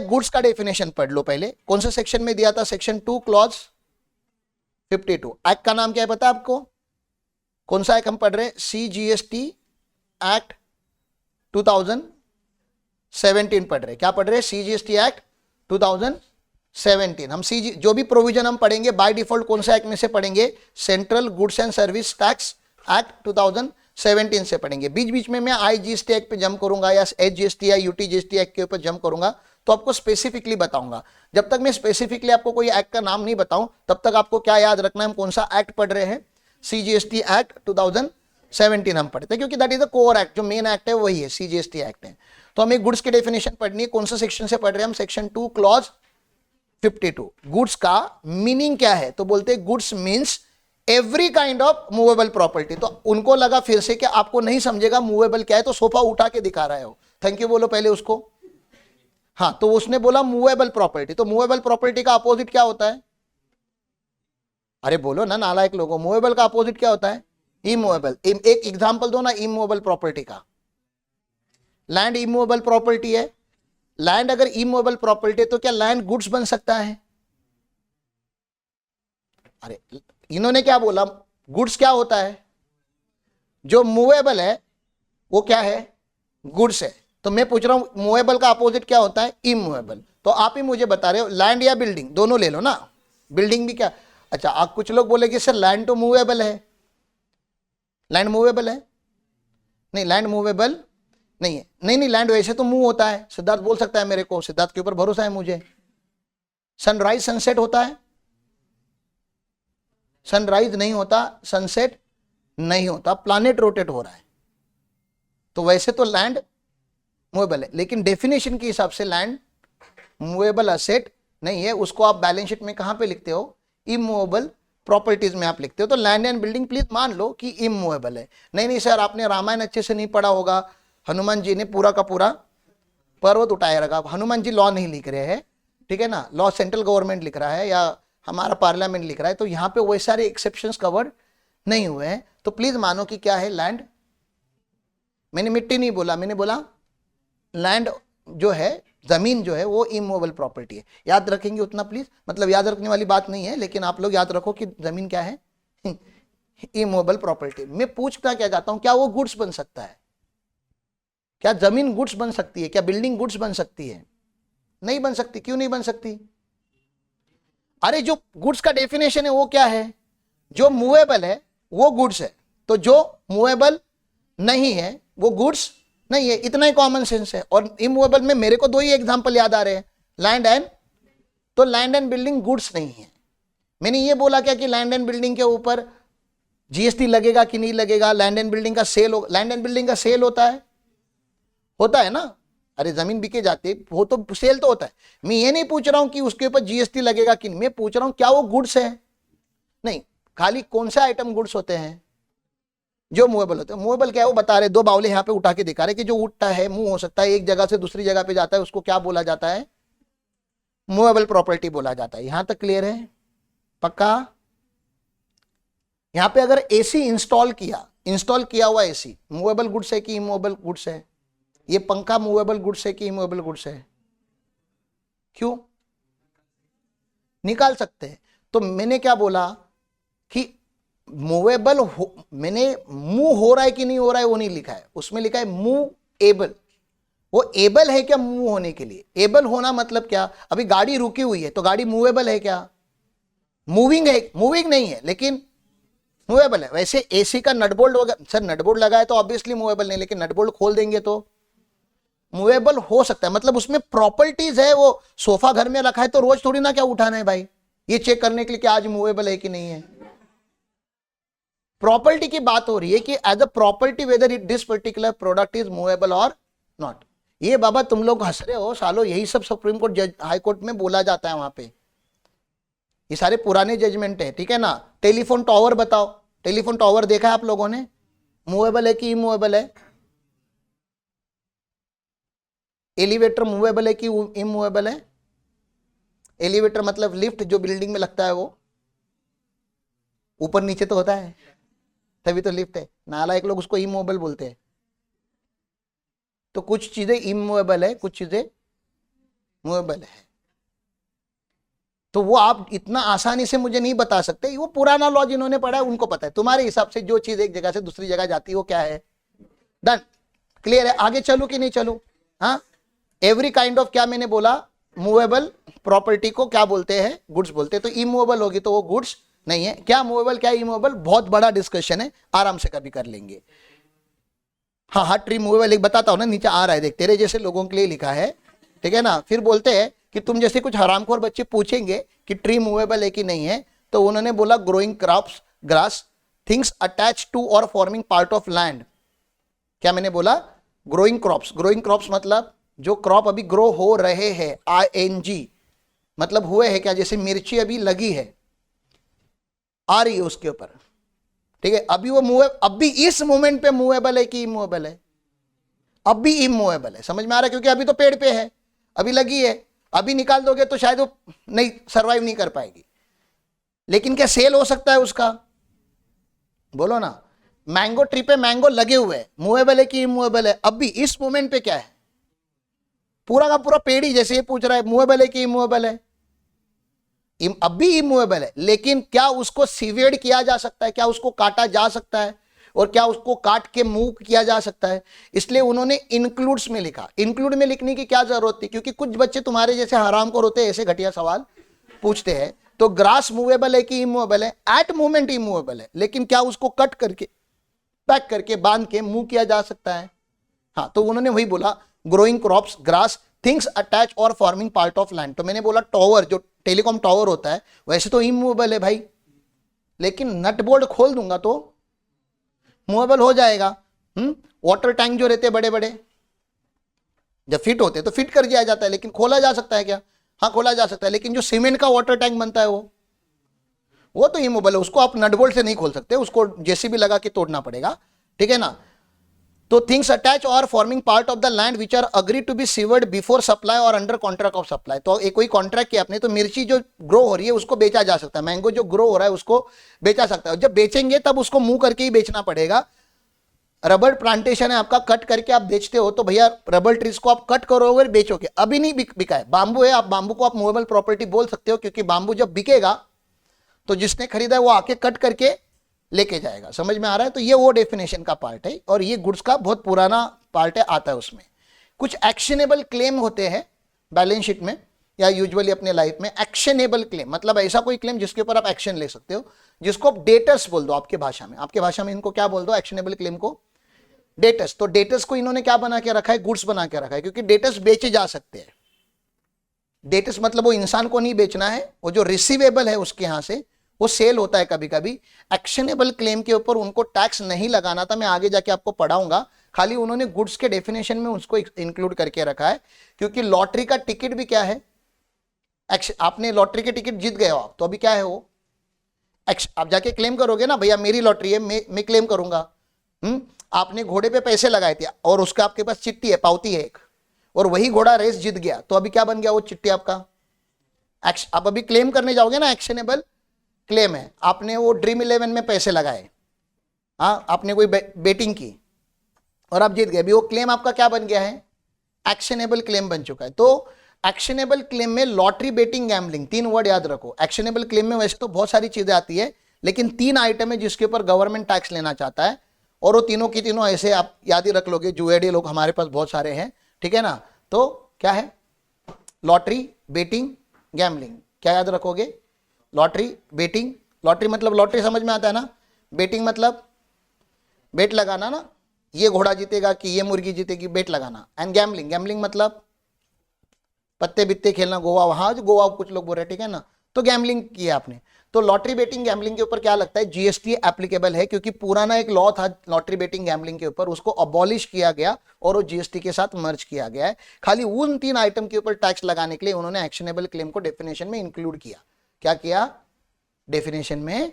Goods का definition पढ़ लो पहले। कौन सा सेक्शन में दिया था? Section 2 clause 52। एक्ट का नाम क्या है पता है आपको? कौन सा एक्ट हम पढ़ रहे हैं? CGST एक्ट 2017 पढ़ रहे हैं। क्या पढ़ रहे हैं? CGST act 2017। हम जो भी प्रोविजन हम पढ़ेंगे बाय डिफॉल्ट कौन सा एक्ट में से पढ़ेंगे? Central goods and service tax act 2017 से पढ़ेंगे। बीच बीच में मैं IGST एक्ट पे जंप करूंगा या HGST या UTGST एक्ट के ऊपर जंप करूंगा तो आपको स्पेसिफिकली बताऊंगा। जब तक मैं स्पेसिफिकली आपको कोई एक्ट का नाम नहीं बताऊं तब तक आपको क्या याद रखना है? हम कौन सा एक्ट पढ़ रहे हैं? CGST एक्ट 2017 हम पढ़ते हैं, क्योंकि that is the core act. जो मेन एक्ट है वही है, CGST एक्ट है। तो हमें गुड्स की डेफिनेशन पढ़नी है। कौन सा सेक्शन से पढ़ रहे हैं हम? Section 2 clause 52। गुड्स का मीनिंग क्या है? तो बोलते हैं goods means every kind of movable property. तो उनको लगा फिर से कि आपको नहीं समझेगा मूवेबल क्या है, तो सोफा उठा के दिखा रहा है वो। थैंक यू बोलो पहले उसको। हाँ, तो उसने बोला मूवेबल प्रॉपर्टी। तो मूवेबल प्रॉपर्टी का अपोजिट क्या होता है? अरे बोलो ना नालायक लोगों, मूवेबल का अपोजिट क्या होता है? इमूवेबल। एक एग्जांपल दो ना इमूवेबल प्रॉपर्टी का। लैंड इमूवेबल प्रॉपर्टी है। लैंड अगर इमूवेबल प्रॉपर्टी है तो क्या लैंड गुड्स बन सकता है? अरे इन्होंने क्या बोला? गुड्स क्या होता है? जो मूवेबल है वो क्या है? गुड्स है। तो मैं पूछ रहा हूं मूवेबल का अपोजिट क्या होता है? इमूवेबल। तो आप ही मुझे बता रहे हो, लैंड या बिल्डिंग, दोनों ले लो ना। बिल्डिंग भी क्या? अच्छा, आप कुछ लोग बोलेगे सर लैंड तो मूवेबल है। लैंड मूवेबल है? नहीं, लैंड मूवेबल नहीं है। नहीं, लैंड वैसे तो मूव होता है। सिद्धार्थ बोल सकता है मेरे को, सिद्धार्थ के ऊपर भरोसा है मुझे। सनराइज सनसेट होता है? सनराइज नहीं होता, सनसेट नहीं होता, प्लैनेट रोटेट हो रहा है। तो वैसे तो लैंड मूवेबल है, लेकिन डेफिनेशन के हिसाब से लैंड मूवेबल असेट नहीं है। उसको आप बैलेंस शीट में कहां पे लिखते हो? इमूवेबल प्रॉपर्टीज में आप लिखते हो। तो लैंड एंड बिल्डिंग प्लीज मान लो कि इमूवेबल है। नहीं सर, आपने रामायण अच्छे से नहीं पढ़ा होगा। हनुमान जी ने पूरा का पूरा पर्वत उठाया रखा। हनुमान जी लॉ नहीं लिख रहे हैं, ठीक है ना। लॉ सेंट्रल गवर्नमेंट लिख रहा है या हमारा पार्लियामेंट लिख रहा है। तो यहाँ पे वही सारे एक्सेप्शंस कवर्ड नहीं हुए हैं। तो प्लीज मानो कि क्या है? लैंड। मैंने मिट्टी नहीं बोला, मैंने बोला लैंड जो है, जमीन जो है वो इमूवेबल प्रॉपर्टी है। याद रखेंगे उतना प्लीज, मतलब याद रखने वाली बात नहीं है, लेकिन आप लोग याद रखो कि जमीन क्या है? Immovable property. मैं पूछना क्या चाहता हूं, क्या वो गुड्स बन सकता है? क्या जमीन गुड्स बन सकती है? क्या बिल्डिंग गुड्स बन सकती है? नहीं बन सकती। क्यों नहीं बन सकती? अरे जो गुड्स का डेफिनेशन है वो क्या है? जो मूवेबल है वो गुड्स है, तो जो मूवेबल नहीं है वो गुड्स नहीं है। इतना ही कॉमन सेंस है। और इमूवेबल में मेरे को दो ही एग्जांपल याद आ रहे हैं, लैंड एंड। तो लैंड एंड बिल्डिंग गुड्स नहीं है। मैंने ये बोला क्या कि लैंड एंड बिल्डिंग के ऊपर GST लगेगा कि नहीं लगेगा? लैंड एंड बिल्डिंग का सेल हो, लैंड एंड बिल्डिंग का सेल होता है ना। अरे जमीन बिके जाती है, वो तो सेल तो होता है। मैं ये नहीं पूछ रहा हूं कि उसके ऊपर GST लगेगा कि नहीं। मैं पूछ रहा हूं क्या वो गुड्स है? नहीं। खाली कौन से आइटम गुड्स होते हैं? जो मूवेबल होते हैं। मूवेबल क्या है वो बता रहे। दो बावले यहाँ पे उठा के दिखा रहे कि जो उठता है, मूव हो सकता है, एक जगह से दूसरी जगह पे जाता है, उसको क्या बोला जाता है? मूवेबल प्रॉपर्टी बोला जाता है। यहां तक क्लियर है? पक्का? यहां पे अगर AC इंस्टॉल किया हुआ AC मूवेबल गुड्स है कि इमूवेबल गुड्स है? ये पंखा मूवेबल गुड्स है कि इमूवेबल गुड्स है? क्यों? निकाल सकते हैं। तो मैंने क्या बोला कि मूवेबल मैंने मूव हो रहा है कि नहीं हो रहा है वो नहीं लिखा है, उसमें लिखा है मूव एबल। वो एबल है क्या मूव होने के लिए? एबल होना मतलब क्या? अभी गाड़ी रुकी हुई है तो गाड़ी मूवेबल है क्या? मूविंग है? मूविंग नहीं है लेकिन मूवेबल है। वैसे AC का नटबोल्ट वगैरह, सर नटबोल्ट लगा है तो ऑब्वियसली मूवेबल नहीं, लेकिन नटबोल्ट खोल देंगे तो मूवेबल हो सकता है। मतलब उसमें प्रॉपर्टीज है। वो सोफा घर में रखा है तो रोज थोड़ी ना क्या उठाना है भाई, ये चेक करने के लिए कि आज मूवेबल है कि नहीं है। प्रॉपर्टी की बात हो रही है कि as a property whether it this particular product is movable और नॉट। ये बाबा तुम लोग हंस रहे हो सालो, यही सब सुप्रीम कोर्ट जज हाई कोर्ट में बोला जाता है। वहां पे ये सारे पुराने जजमेंट है, ठीक है ना। टेलीफोन टॉवर बताओ, टेलीफोन टॉवर देखा है आप लोगों ने? मूवेबल है कि इमूवेबल है? एलिवेटर मूवेबल है कि इमूवेबल है? एलिवेटर मतलब लिफ्ट जो बिल्डिंग में लगता है, वो ऊपर नीचे तो होता है, तभी तो लिफ्ट है। नालायक लोग उसको इमूवेबल बोलते हैं। तो कुछ चीजें इमूवेबल है, कुछ चीजें मूवेबल है। तो वो आप इतना आसानी से मुझे नहीं बता सकते, वो पुराना लॉ जिन्होंने पढ़ा है उनको पता है। तुम्हारे हिसाब से जो चीज एक जगह से दूसरी जगह जाती है वो क्या है? डन, क्लियर है? आगे चलूं कि नहीं चलूं? हाँ, एवरी काइंड ऑफ, क्या मैंने बोला, मूवेबल प्रॉपर्टी को क्या बोलते हैं? गुड्स बोलते हैं। तो इमूवेबल होगी तो वो गुड्स नहीं है। क्या मूवेबल क्या इमूवेबल, बहुत बड़ा डिस्कशन है, आराम से कभी कर लेंगे। हाँ हाँ, ट्री मूवेबल एक बताता हूं ना, नीचे आ रहा है देख, तेरे जैसे लोगों के लिए लिखा है, ठीक है ना। फिर बोलते हैं कि तुम जैसे कुछ हरामखोर बच्चे पूछेंगे कि ट्री मूवेबल है कि नहीं है, तो उन्होंने बोला growing crops, grass, things attach to और फॉर्मिंग पार्ट ऑफ लैंड। क्या मैंने बोला? Growing crops. ग्रोइंग क्रॉप्स मतलब जो क्रॉप अभी ग्रो हो रहे हैं, ING मतलब हुए हैं क्या, जैसे मिर्ची अभी लगी है, आ रही है उसके ऊपर, ठीक है। अभी वो मूव, अभी इस मोमेंट पे मूवेबल है कि इमूवेबल है? अभी इमूवेबल है, समझ में आ रहा है? क्योंकि अभी तो पेड़ पे है, अभी लगी है, अभी निकाल दोगे तो शायद वो नहीं सरवाइव नहीं कर पाएगी। लेकिन क्या सेल हो सकता है उसका? बोलो ना। मैंगो ट्री पे मैंगो लगे हुए हैं, मूवेबल है कि इमूवेबल है? अभी इस मोमेंट पे क्या है? पूरा का पूरा पेड़ ही, जैसे ये पूछ रहा है मूवेबल है कि इमूवेबल है? अभी इमूवेबल है, लेकिन क्या उसको सीवेड किया जा सकता है? क्या उसको काटा जा सकता है? और क्या उसको काट के मूव किया जा सकता है? इसलिए उन्होंने इंक्लूड्स में लिखा। इंक्लूड में लिखने की क्या जरूरत थी? क्योंकि कुछ बच्चे तुम्हारे जैसे हरामखोर होते हैं, ऐसे घटिया सवाल पूछते हैं। तो ग्रास मूवेबल है कि इमूवेबल है? एट मोमेंट इमूवेबल है, लेकिन क्या उसको कट करके, पैक करके, बांध के मूव किया जा सकता है? हाँ, तो उन्होंने वही बोला, growing crops, grass, things attach और फॉर्मिंग पार्ट ऑफ लैंड। तो मैंने बोला टॉवर, जो टेलीकॉम टावर होता है, वैसे तो इमूवेबल है भाई, लेकिन नट बोल्ट खोल दूंगा तो मूवेबल हो जाएगा। वाटर टैंक जो रहते हैं बड़े बड़े, जब फिट होते हैं तो फिट कर दिया जाता है, लेकिन खोला जा सकता है क्या? हाँ, खोला जा सकता है। लेकिन जो सीमेंट का वाटर टैंक बनता है वो तो इमूवेबल है, उसको आप नट बोल्ट से नहीं खोल सकते, उसको जेसीबी लगा के तोड़ना पड़ेगा, ठीक है ना। तो थिंग्स अटैच और forming part of the land which are agree to be severed before supply और अंडर कॉन्ट्रैक्ट ऑफ सप्लाई। तो एक कोई कॉन्ट्रैक्ट किया आपने, तो मिर्ची जो ग्रो हो रही है उसको बेचा जा सकता है, मैंगो जो ग्रो हो रहा है उसको बेचा सकता है। जब बेचेंगे तब उसको मुंह करके ही बेचना पड़ेगा। रबर प्लांटेशन है आपका, कट करके आप बेचते हो, तो भैया रबर ट्रीज को आप कट करोगे और बेचोगे। अभी नहीं बिका है, बांबू है, आप बांबू को आप मूवेबल प्रॉपर्टी बोल सकते हो, क्योंकि बांबू जब बिकेगा तो जिसने खरीदा है वो आके कट करके लेके जाएगा। समझ में आ रहा है? तो ये वो डेफिनेशन का पार्ट है, और ये गुड्स का बहुत पुराना पार्ट है, आता है उसमें। कुछ एक्शनेबल क्लेम होते हैं बैलेंस शीट में या यूजुअली अपने लाइफ में। एक्शनेबल क्लेम मतलब ऐसा कोई क्लेम जिसके ऊपर आप एक्शन ले सकते हो, जिसको आप डेटस बोल दो आपके भाषा में। आपके भाषा में इनको क्या बोल दो? एक्शनेबल क्लेम को डेटस। तो डेटस को इन्होंने क्या बना के रखा है? गुड्स बना के रखा है, क्योंकि डेटस बेचे जा सकते हैं। डेटस मतलब वो इंसान को नहीं बेचना है, वो जो रिसीवेबल है उसके यहां से वो सेल होता है कभी कभी। एक्शनेबल क्लेम के ऊपर उनको टैक्स नहीं लगाना था, मैं आगे जाके आपको पढ़ाऊंगा। खाली उन्होंने गुड्स के डेफिनेशन में उसको इंक्लूड करके रखा है, क्योंकि लॉटरी का टिकट भी क्या है? आपने लॉटरी के टिकट जीत गए हो आप, तो अभी क्या है वो? आप जाके क्लेम करोगे ना, भैया मेरी लॉटरी है, मैं क्लेम करूंगा। आपने घोड़े पे पैसे लगाए थे और उसका आपके पास चिट्ठी है, पावती है एक, और वही घोड़ा रेस जीत गया, तो अभी क्या बन गया वो चिट्ठी आपका? आप अभी क्लेम करने जाओगे ना, एक्शनेबल क्लेम है। आपने वो ड्रीम 11 में पैसे लगाए, हाँ, आपने कोई बेटिंग की और आप जीत गए, अभी वो क्लेम आपका क्या बन गया है? एक्शनेबल क्लेम बन चुका है। तो एक्शनेबल क्लेम में लॉटरी, बेटिंग, गैम्बलिंग, 3 वर्ड याद रखो। एक्शनेबल क्लेम में वैसे तो बहुत सारी चीजें आती है, लेकिन 3 आइटम है जिसके ऊपर गवर्नमेंट टैक्स लेना चाहता है, और वो तीनों की तीनों ऐसे आप याद ही रख लोगे, जुएडी लोग हमारे पास बहुत सारे हैं, ठीक है ना। तो क्या है? Lottery, betting, gambling. क्या याद रखोगे? Lottery, betting. लॉटरी मतलब लॉटरी समझ में आता है ना, बेटिंग मतलब बेट लगाना ना, ये घोड़ा जीतेगा कि ये मुर्गी जीतेगी, बेट लगाना। एंड गैम्बलिंग, गैम्बलिंग मतलब पत्ते बित्ते खेलना, गोवा, वहां जो गोवा कुछ लोग बोल रहे, ठीक है ना, तो गैम्बलिंग किया आपने। तो लॉटरी, बेटिंग, गैम्बलिंग के ऊपर क्या लगता है? जीएसटी एप्लीकेबल है, क्योंकि पुराना एक लॉ था लॉटरी, बेटिंग, गैम्बलिंग के ऊपर, उसको अबॉलिश किया गया और वो जीएसटी के साथ मर्ज किया गया है। खाली उन 3 आइटम के ऊपर टैक्स लगाने के लिए उन्होंने एक्शनेबल क्लेम को डेफिनेशन में इंक्लूड किया। क्या किया? डेफिनेशन में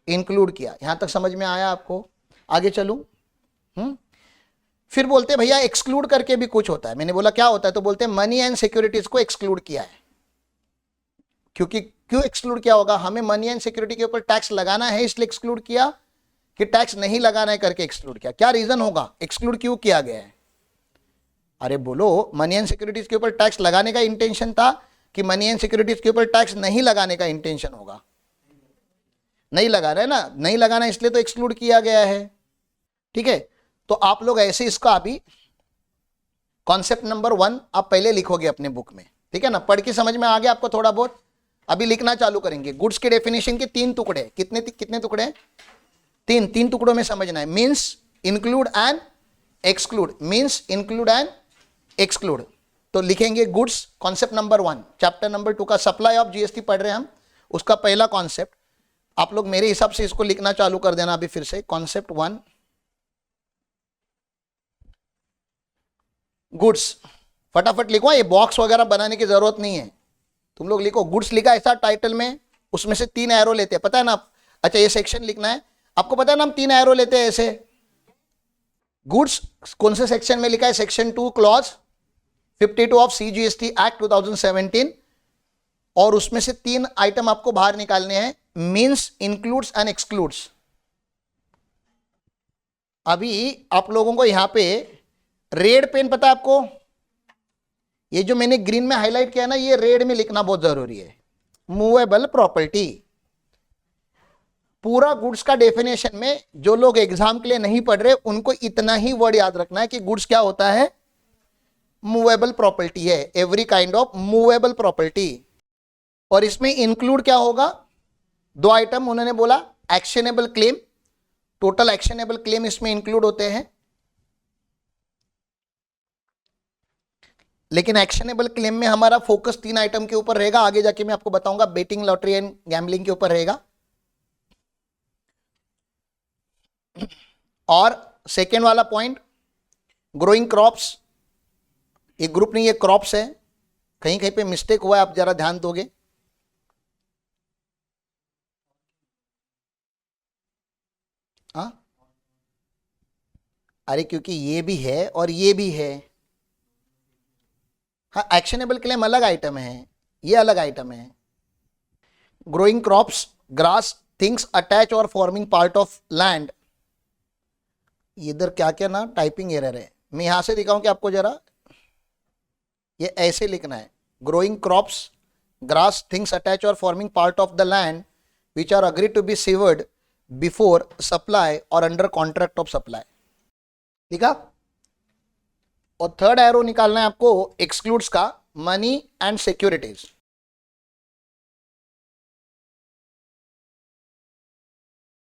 इंक्लूड किया। यहां तक समझ में आया आपको? आगे चलूं? फिर बोलते भैया एक्सक्लूड करके भी कुछ होता है। मैंने बोला क्या होता है, तो बोलते हैं मनी एंड सिक्योरिटीज को एक्सक्लूड किया है। क्योंकि क्यों एक्सक्लूड किया होगा? हमें मनी एंड सिक्योरिटी के ऊपर टैक्स लगाना है, इसलिए एक्सक्लूड किया, कि टैक्स नहीं लगाना है करके एक्सक्लूड किया? क्या रीजन होगा एक्सक्लूड क्यों किया गया है? अरे बोलो, मनी एंड सिक्योरिटीज के ऊपर टैक्स लगाने का इंटेंशन था कि मनी एंड सिक्योरिटीज के ऊपर टैक्स नहीं लगाने का इंटेंशन होगा? नहीं लगा रहे ना, नहीं लगाना इसलिए तो एक्सक्लूड किया गया है। ठीक है, तो आप लोग ऐसे इसका अभी कॉन्सेप्ट नंबर 1 आप पहले लिखोगे अपने बुक में, ठीक है ना, पढ़ के समझ में आ गया आपको थोड़ा बहुत? अभी लिखना चालू करेंगे। गुड्स के डेफिनेशन के 3 टुकड़े, कितने टुकड़े? 3 टुकड़ों में समझना है। Means include and exclude, means include and exclude. तो लिखेंगे goods, concept number 1, chapter number 2 का सप्लाई ऑफ जीएसटी पढ़ रहे हैं हम, उसका पहला कॉन्सेप्ट। आप लोग मेरे हिसाब से इसको लिखना चालू कर देना अभी फिर से। कॉन्सेप्ट 1 गुड्स, फटाफट लिखो, ये बॉक्स वगैरह बनाने की जरूरत नहीं है, तुम लोग लिखो। गुड्स लिखा ऐसा टाइटल में, उसमें से 3 एरो लेते हैं, पता है ना? अच्छा, ये सेक्शन लिखना है आपको, पता है ना हम 3 एरो लेते हैं ऐसे। गुड्स कौन से सेक्शन में लिखा है? Section 2 clause 52 of CGST act 2017, और उसमें से 3 आइटम आपको बाहर निकालने हैं, मीन्स, इंक्लूड्स एंड एक्सक्लूड्स। अभी आप लोगों को यहां पे रेड पेन पता है आपको? ये जो मैंने ग्रीन में हाईलाइट किया ना, ये रेड में लिखना बहुत जरूरी है। मूवेबल प्रॉपर्टी, पूरा गुड्स का डेफिनेशन में जो लोग एग्जाम के लिए नहीं पढ़ रहे उनको इतना ही वर्ड याद रखना है कि गुड्स क्या होता है? मूवेबल प्रॉपर्टी है, every kind of movable property. और इसमें इंक्लूड क्या होगा? 2 आइटम उन्होंने बोला, actionable claim, total actionable claim इसमें इंक्लूड होते हैं, लेकिन एक्शनेबल क्लेम में हमारा फोकस 3 आइटम के ऊपर रहेगा, आगे जाके मैं आपको बताऊंगा बेटिंग, लॉटरी एंड गैम्बलिंग के ऊपर रहेगा। और सेकेंड वाला पॉइंट, ग्रोइंग क्रॉप्स, ये ग्रुप नहीं, ये क्रॉप्स है, कहीं कहीं पे मिस्टेक हुआ है, आप जरा ध्यान दोगे। हाँ, अरे क्योंकि ये भी है और ये भी है। हाँ, एक्शनेबल क्लेम अलग आइटम है, ये अलग आइटम है। Growing crops, grass, things attach और फॉर्मिंग पार्ट ऑफ लैंड। इधर क्या क्या ना टाइपिंग एरर है, मैं यहां से दिखाऊं कि आपको जरा, ये ऐसे लिखना है, growing crops, grass, things attach और forming part of the land which are agree to be severed before supply और अंडर कॉन्ट्रैक्ट ऑफ सप्लाई। ठीक है? और थर्ड एरो निकालना है आपको एक्सक्लूड्स का, मनी एंड सिक्योरिटीज।